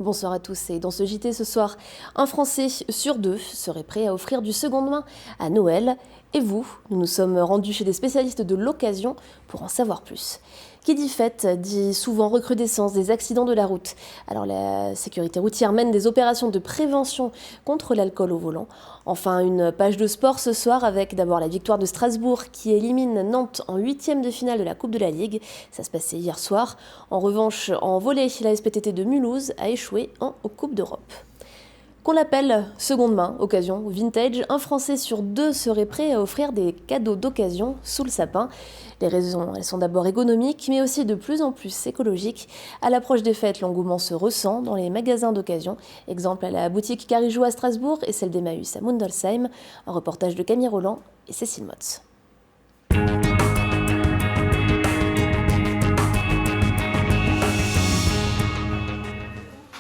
Bonsoir à tous et dans ce JT ce soir, un Français sur deux serait prêt à offrir du seconde main à Noël. Et vous, nous nous sommes rendus chez des spécialistes de l'occasion pour en savoir plus. Qui dit fête dit souvent recrudescence des accidents de la route. Alors la sécurité routière mène des opérations de prévention contre l'alcool au volant. Enfin, une page de sport ce soir avec d'abord la victoire de Strasbourg qui élimine Nantes en 8e de finale de la Coupe de la Ligue. Ça se passait hier soir. En revanche, en volley, la SPTT de Mulhouse a échoué en Coupe d'Europe. Qu'on l'appelle seconde main, occasion ou vintage, un Français sur deux serait prêt à offrir des cadeaux d'occasion sous le sapin. Les raisons, elles sont d'abord économiques, mais aussi de plus en plus écologiques. À l'approche des fêtes, l'engouement se ressent dans les magasins d'occasion. Exemple à la boutique Carijou à Strasbourg et celle d'Emmaüs à Mundolsheim. Un reportage de Camille Roland et Cécile Motz.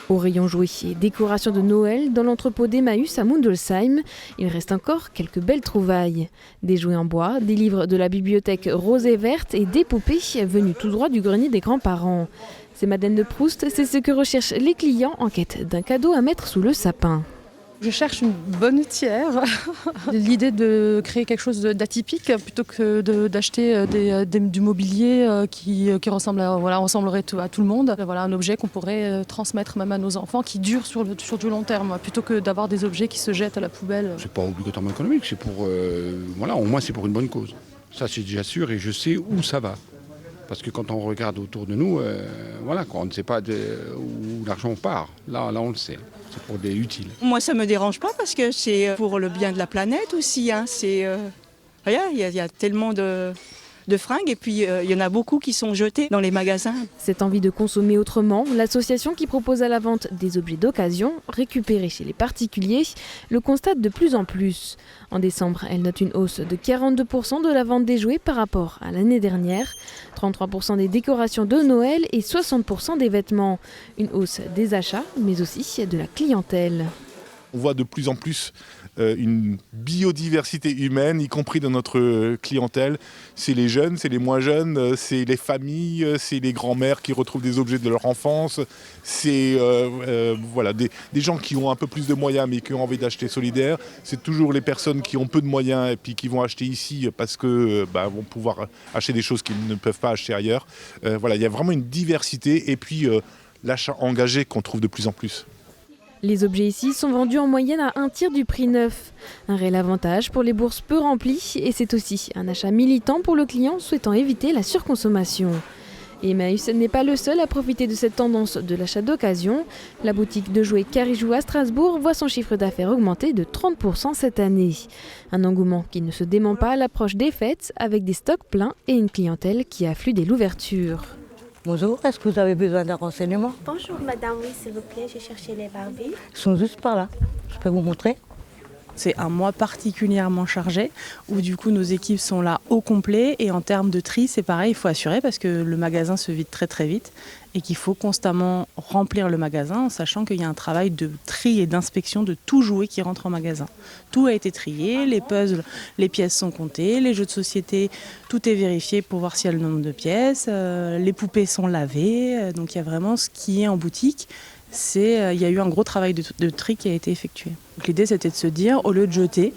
Au rayon jouets et décorations de Noël, dans l'entrepôt d'Emmaüs à Mundolsheim, il reste encore quelques belles trouvailles. Des jouets en bois, des livres de la bibliothèque Rose et Verte et des poupées venues tout droit du grenier des grands-parents. Ces Madeleines de Proust, c'est ce que recherchent les clients en quête d'un cadeau à mettre sous le sapin. Je cherche une bonne outil-ère. L'idée de créer quelque chose d'atypique plutôt que d'acheter du mobilier qui ressemblerait à tout le monde. Voilà, un objet qu'on pourrait transmettre même à nos enfants qui dure sur du long terme plutôt que d'avoir des objets qui se jettent à la poubelle. C'est pas obligatoirement économique, c'est pour, au moins c'est pour une bonne cause. Ça c'est déjà sûr et je sais où ça va. Parce que quand on regarde autour de nous, on ne sait pas où l'argent part. Là on le sait. C'est pour des utiles. Moi, ça ne me dérange pas parce que c'est pour le bien de la planète aussi. Il y a tellement de fringues et puis il y en a beaucoup qui sont jetés dans les magasins. Cette envie de consommer autrement, l'association qui propose à la vente des objets d'occasion récupérés chez les particuliers le constate de plus en plus. En décembre, elle note une hausse de 42% de la vente des jouets par rapport à l'année dernière, 33% des décorations de Noël et 60% des vêtements. Une hausse des achats, mais aussi de la clientèle. On voit de plus en plus une biodiversité humaine, y compris dans notre clientèle. C'est les jeunes, c'est les moins jeunes, c'est les familles, c'est les grands-mères qui retrouvent des objets de leur enfance. C'est des gens qui ont un peu plus de moyens mais qui ont envie d'acheter solidaire. C'est toujours les personnes qui ont peu de moyens et puis qui vont acheter ici parce que vont pouvoir acheter des choses qu'ils ne peuvent pas acheter ailleurs. Il y a vraiment une diversité et puis l'achat engagé qu'on trouve de plus en plus. Les objets ici sont vendus en moyenne à un tiers du prix neuf. Un réel avantage pour les bourses peu remplies et c'est aussi un achat militant pour le client souhaitant éviter la surconsommation. Emmaüs n'est pas le seul à profiter de cette tendance de l'achat d'occasion. La boutique de jouets Carijou à Strasbourg voit son chiffre d'affaires augmenter de 30% cette année. Un engouement qui ne se dément pas à l'approche des fêtes avec des stocks pleins et une clientèle qui afflue dès l'ouverture. Bonjour, est-ce que vous avez besoin d'un renseignement? Bonjour madame, oui s'il vous plaît, j'ai cherché les Barbies. Ils sont juste par là, je peux vous montrer. C'est un mois particulièrement chargé où du coup nos équipes sont là au complet et en termes de tri c'est pareil, il faut assurer parce que le magasin se vide très très vite et qu'il faut constamment remplir le magasin en sachant qu'il y a un travail de tri et d'inspection de tout jouet qui rentre en magasin. Tout a été trié, les puzzles, les pièces sont comptées, les jeux de société, tout est vérifié pour voir s'il y a le nombre de pièces, les poupées sont lavées, donc il y a vraiment ce qui est en boutique. Il y a eu un gros travail de tri qui a été effectué. Donc, l'idée c'était de se dire, au lieu de jeter,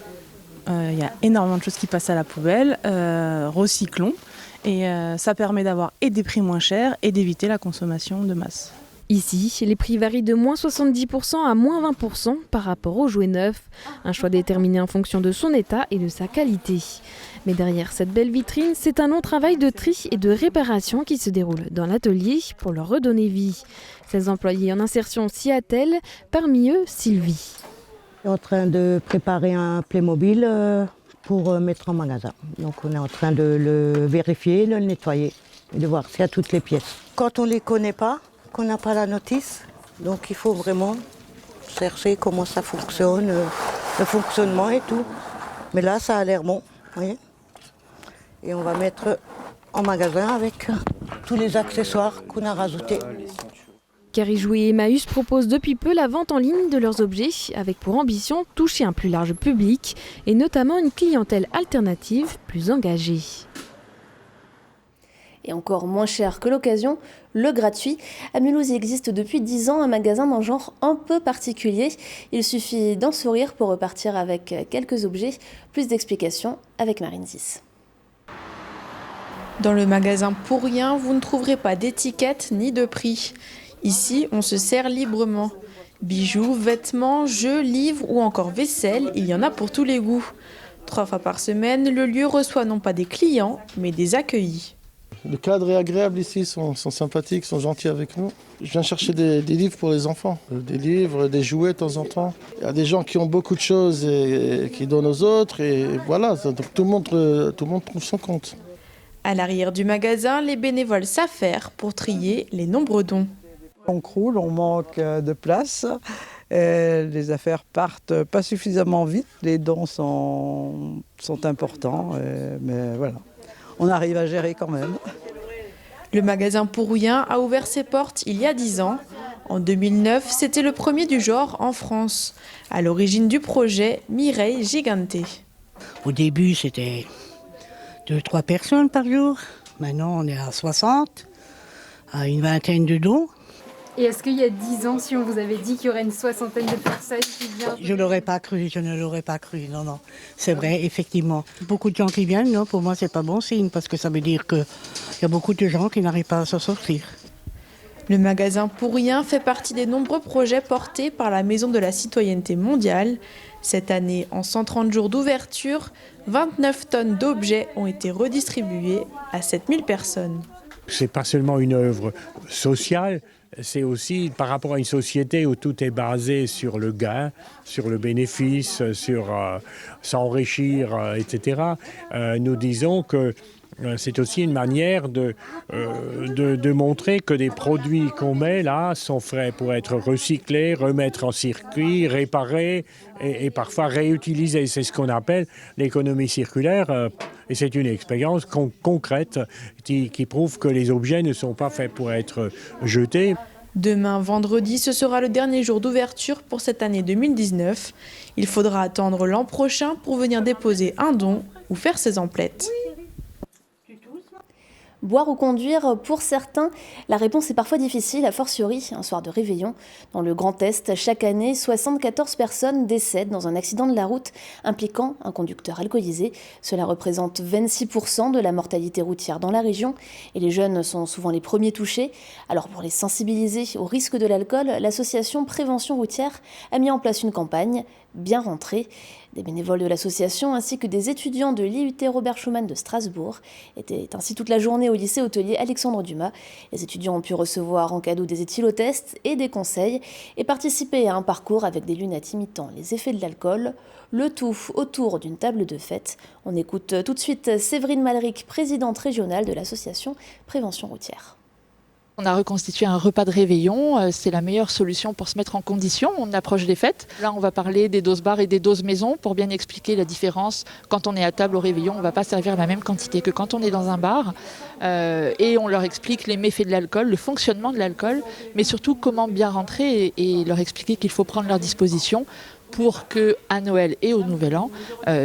il y a énormément de choses qui passent à la poubelle, recyclons, et ça permet d'avoir et des prix moins chers et d'éviter la consommation de masse. Ici, les prix varient de moins 70% à moins 20% par rapport aux jouets neufs. Un choix déterminé en fonction de son état et de sa qualité. Mais derrière cette belle vitrine, c'est un long travail de tri et de réparation qui se déroule dans l'atelier pour leur redonner vie. 16 employés en insertion s'y attellent, parmi eux Sylvie. On est en train de préparer un Playmobil pour mettre en magasin. Donc on est en train de le vérifier, de le nettoyer et de voir s'il y a toutes les pièces. Quand on ne les connaît pas, qu'on n'a pas la notice, donc il faut vraiment chercher comment ça fonctionne, le fonctionnement et tout. Mais là ça a l'air bon, vous voyez. Et on va mettre en magasin avec tous les accessoires qu'on a rajoutés. Carijou et Emmaüs proposent depuis peu la vente en ligne de leurs objets, avec pour ambition toucher un plus large public et notamment une clientèle alternative plus engagée. et encore moins cher que l'occasion, le gratuit. À Mulhouse, il existe depuis 10 ans un magasin d'un genre un peu particulier. Il suffit d'en sourire pour repartir avec quelques objets. Plus d'explications avec Marine Zis. Dans le magasin Pour Rien, vous ne trouverez pas d'étiquette ni de prix. Ici, on se sert librement. Bijoux, vêtements, jeux, livres ou encore vaisselle, il y en a pour tous les goûts. 3 fois par semaine, le lieu reçoit non pas des clients, mais des accueillis. Le cadre est agréable ici, ils sont sympathiques, sont gentils avec nous. Je viens chercher des livres pour les enfants, des livres, des jouets de temps en temps. Il y a des gens qui ont beaucoup de choses et qui donnent aux autres et voilà, donc tout le monde trouve son compte. À l'arrière du magasin, les bénévoles s'affairent pour trier les nombreux dons. On croule, on manque de place, les affaires partent pas suffisamment vite, les dons sont importants, mais voilà, on arrive à gérer quand même. Le magasin Pour Rien a ouvert ses portes il y a 10 ans. En 2009, c'était le premier du genre en France. À l'origine du projet, Mireille Gigante. Au début, c'était 2-3 personnes par jour. Maintenant, on est à 60, à une vingtaine de dons. Et est-ce qu'il y a 10 ans, si on vous avait dit qu'il y aurait une 60aine de personnes qui viennent? Je ne l'aurais pas cru, non. C'est vrai, effectivement. Beaucoup de gens qui viennent, non, pour moi, c'est pas bon signe, parce que ça veut dire qu'il y a beaucoup de gens qui n'arrivent pas à s'en sortir. Le magasin Pour Rien fait partie des nombreux projets portés par la Maison de la Citoyenneté mondiale. Cette année, en 130 jours d'ouverture, 29 tonnes d'objets ont été redistribués à 7000 personnes. C'est pas seulement une œuvre sociale, c'est aussi par rapport à une société où tout est basé sur le gain, sur le bénéfice, sur s'enrichir, etc. Nous disons que c'est aussi une manière de montrer que des produits qu'on met là sont faits pour être recyclés, remettre en circuit, réparés et parfois réutilisés. C'est ce qu'on appelle l'économie circulaire et c'est une expérience concrète qui prouve que les objets ne sont pas faits pour être jetés. Demain, vendredi, ce sera le dernier jour d'ouverture pour cette année 2019. Il faudra attendre l'an prochain pour venir déposer un don ou faire ses emplettes. Boire ou conduire, pour certains, la réponse est parfois difficile, a fortiori un soir de réveillon. Dans le Grand Est, chaque année, 74 personnes décèdent dans un accident de la route impliquant un conducteur alcoolisé. Cela représente 26% de la mortalité routière dans la région et les jeunes sont souvent les premiers touchés. Alors pour les sensibiliser au risque de l'alcool, l'association Prévention routière a mis en place une campagne bien rentrée. Des bénévoles de l'association ainsi que des étudiants de l'IUT Robert Schuman de Strasbourg étaient ainsi toute la journée au lycée hôtelier Alexandre Dumas. Les étudiants ont pu recevoir en cadeau des éthylotests et des conseils et participer à un parcours avec des lunettes imitant les effets de l'alcool, le tout autour d'une table de fête. On écoute tout de suite Séverine Malric, présidente régionale de l'association Prévention routière. On a reconstitué un repas de réveillon, c'est la meilleure solution pour se mettre en condition, on approche des fêtes. Là on va parler des doses bars et des doses maison pour bien expliquer la différence. Quand on est à table au réveillon, on ne va pas servir la même quantité que quand on est dans un bar. Et on leur explique les méfaits de l'alcool, le fonctionnement de l'alcool, mais surtout comment bien rentrer et leur expliquer qu'il faut prendre leurs dispositions pour qu'à Noël et au Nouvel An,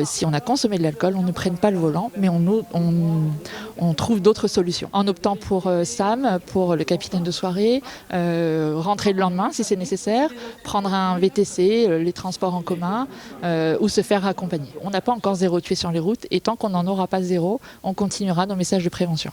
si on a consommé de l'alcool, on ne prenne pas le volant, mais on trouve d'autres solutions. En optant pour Sam, pour le capitaine de soirée, rentrer le lendemain si c'est nécessaire, prendre un VTC, les transports en commun, ou se faire accompagner. On n'a pas encore 0 tué sur les routes, et tant qu'on n'en aura pas 0, on continuera nos messages de prévention.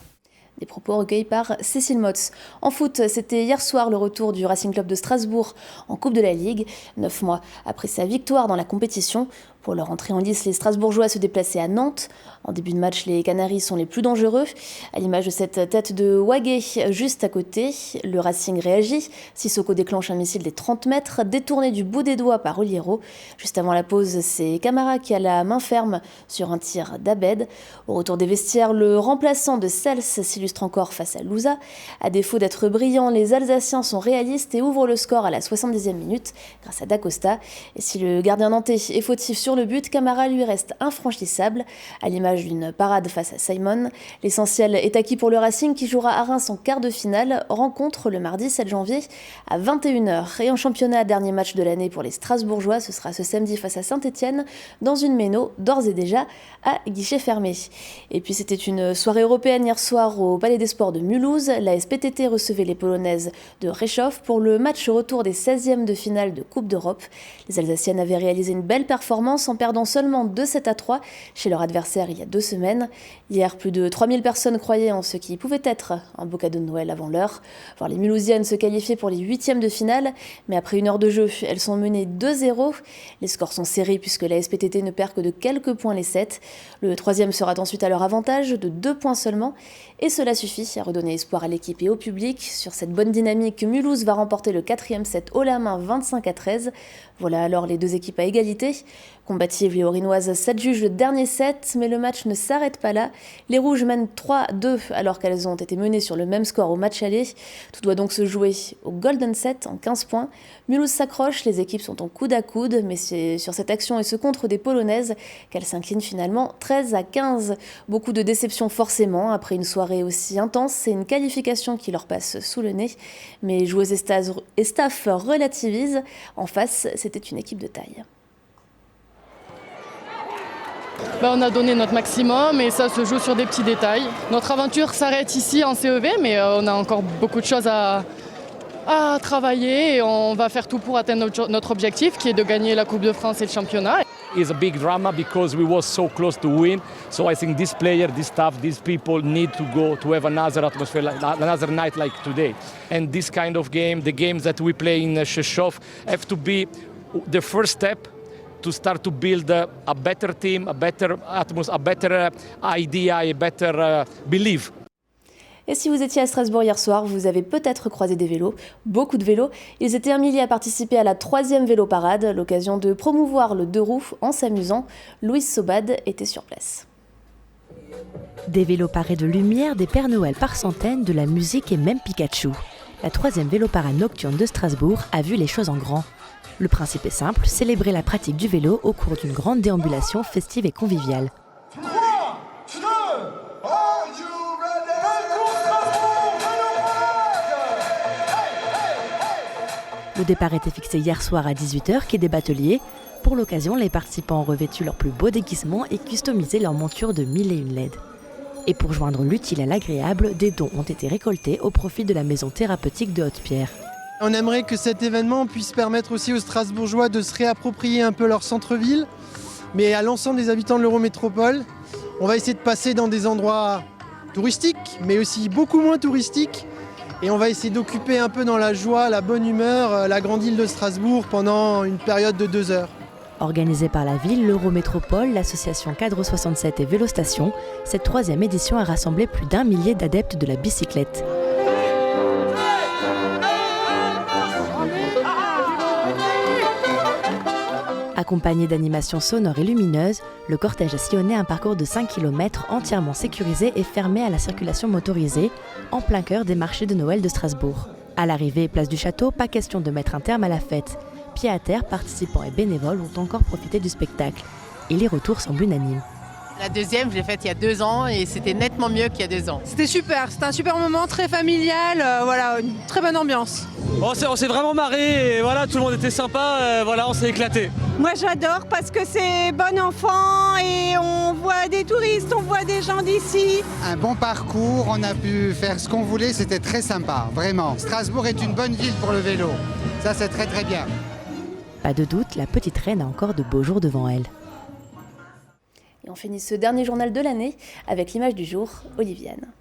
Des propos recueillis par Cécile Motz. En foot, c'était hier soir le retour du Racing Club de Strasbourg en Coupe de la Ligue, 9 mois après sa victoire dans la compétition. Pour leur entrée en lice, les Strasbourgeois se déplaçaient à Nantes. En début de match, les Canaries sont les plus dangereux. À l'image de cette tête de Wagué juste à côté, le Racing réagit. Sissoko déclenche un missile des 30 mètres, détourné du bout des doigts par Oliero. Juste avant la pause, c'est Camara qui a la main ferme sur un tir d'Abed. Au retour des vestiaires, le remplaçant de Cels s'illustre encore face à Louza. À défaut d'être brillants, les Alsaciens sont réalistes et ouvrent le score à la 70e minute grâce à Dacosta. Et si le gardien nantais est fautif sur le but, Camara lui reste infranchissable, à l'image d'une parade face à Simon. L'essentiel est acquis pour le Racing qui jouera à Reims en quart de finale, rencontre le mardi 7 janvier à 21h. Et en championnat, dernier match de l'année pour les Strasbourgeois, ce sera ce samedi face à Saint-Etienne, dans une méno d'ores et déjà à guichet fermé. Et puis c'était une soirée européenne hier soir au Palais des Sports de Mulhouse. La SPTT recevait les Polonaises de Rzeszów pour le match retour des 16e de finale de Coupe d'Europe. Les Alsaciennes avaient réalisé une belle performance en perdant seulement 2-7-3 chez leur adversaire il y a 2 semaines. Hier, plus de 3000 personnes croyaient en ce qui pouvait être un beau cadeau de Noël avant l'heure. Voir les Mulhousiennes se qualifier pour les 8e de finale, mais après 1 heure de jeu, elles sont menées 2-0. Les scores sont serrés puisque la SPTT ne perd que de quelques points les 7. Le 3e sera ensuite à leur avantage de 2 points seulement. Et cela suffit à redonner espoir à l'équipe et au public. Sur cette bonne dynamique, Mulhouse va remporter le 4e set haut la main 25-13. Voilà alors les 2 équipes à égalité. Combatives, les Orinoises s'adjugent le dernier set, mais le match ne s'arrête pas là. Les Rouges mènent 3-2 alors qu'elles ont été menées sur le même score au match aller. Tout doit donc se jouer au Golden Set en 15 points. Mulhouse s'accroche, les équipes sont en coude à coude, mais c'est sur cette action et ce contre des Polonaises qu'elles s'inclinent finalement 13-15. Beaucoup de déception forcément après une soirée aussi intense, c'est une qualification qui leur passe sous le nez. Mais joueuses et staff relativisent. En face, c'était une équipe de taille. On a donné notre maximum et ça se joue sur des petits détails. Notre aventure s'arrête ici en CEV, mais on a encore beaucoup de choses à travailler et on va faire tout pour atteindre notre objectif qui est de gagner la Coupe de France et le championnat. It's a big drama because we were so close to win. So I think this player, this staff, these people need to go to have another atmosphere, another night like today. And this kind of game, the games that we play in Rzeszów, have to be the first step to start to build a better team, a better atmosphere, a better idea, a better belief. Et si vous étiez à Strasbourg hier soir, vous avez peut-être croisé des vélos, beaucoup de vélos. Ils étaient 1 millier à participer à la 3e vélo-parade, l'occasion de promouvoir le 2 roues en s'amusant. Louise Sobad était sur place. Des vélos parés de lumière, des Pères Noël par centaines, de la musique et même Pikachu. La 3e vélo-parade nocturne de Strasbourg a vu les choses en grand. Le principe est simple, célébrer la pratique du vélo au cours d'une grande déambulation festive et conviviale. Le départ était fixé hier soir à 18h, quai des Bateliers. Pour l'occasion, les participants ont revêtu leurs plus beaux déguisements et customisé leur monture de 1001 LED. Et pour joindre l'utile à l'agréable, des dons ont été récoltés au profit de la maison thérapeutique de Haute-Pierre. On aimerait que cet événement puisse permettre aussi aux Strasbourgeois de se réapproprier un peu leur centre-ville, mais à l'ensemble des habitants de l'Eurométropole. On va essayer de passer dans des endroits touristiques, mais aussi beaucoup moins touristiques. Et on va essayer d'occuper un peu dans la joie, la bonne humeur, la grande île de Strasbourg pendant une période de 2 heures. Organisée par la ville, l'Eurométropole, l'association Cadre 67 et Vélostation, cette 3e édition a rassemblé plus d'1 millier d'adeptes de la bicyclette. Accompagné d'animations sonores et lumineuses, le cortège a sillonné un parcours de 5 km entièrement sécurisé et fermé à la circulation motorisée, en plein cœur des marchés de Noël de Strasbourg. À l'arrivée, place du Château, pas question de mettre un terme à la fête. Pieds à terre, participants et bénévoles ont encore profité du spectacle. Et les retours semblent unanimes. La 2e, je l'ai faite il y a 2 ans et c'était nettement mieux qu'il y a 2 ans. C'était super, c'était un super moment, très familial, voilà, une très bonne ambiance. On s'est vraiment marré et voilà, tout le monde était sympa, voilà, on s'est éclaté. Moi j'adore parce que c'est bon enfant et on voit des touristes, on voit des gens d'ici. Un bon parcours, on a pu faire ce qu'on voulait, c'était très sympa, vraiment. Strasbourg est une bonne ville pour le vélo, ça c'est très très bien. Pas de doute, la petite reine a encore de beaux jours devant elle. Et on finit ce dernier journal de l'année avec l'image du jour, Oliviane.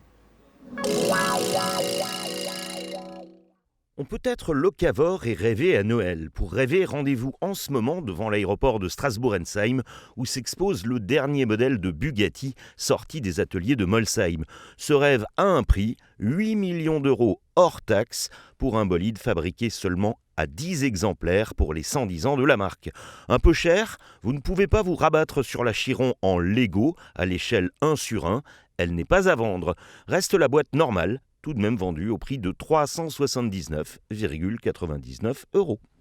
On peut être locavore et rêver à Noël. Pour rêver, rendez-vous en ce moment devant l'aéroport de Strasbourg-Ensheim où s'expose le dernier modèle de Bugatti sorti des ateliers de Molsheim. Ce rêve a un prix, 8 millions d'euros hors taxe pour un bolide fabriqué seulement à 10 exemplaires pour les 110 ans de la marque. Un peu cher, vous ne pouvez pas vous rabattre sur la Chiron en Lego à l'échelle 1/1. Elle n'est pas à vendre. Reste la boîte normale, tout de même vendue au prix de 379,99 €.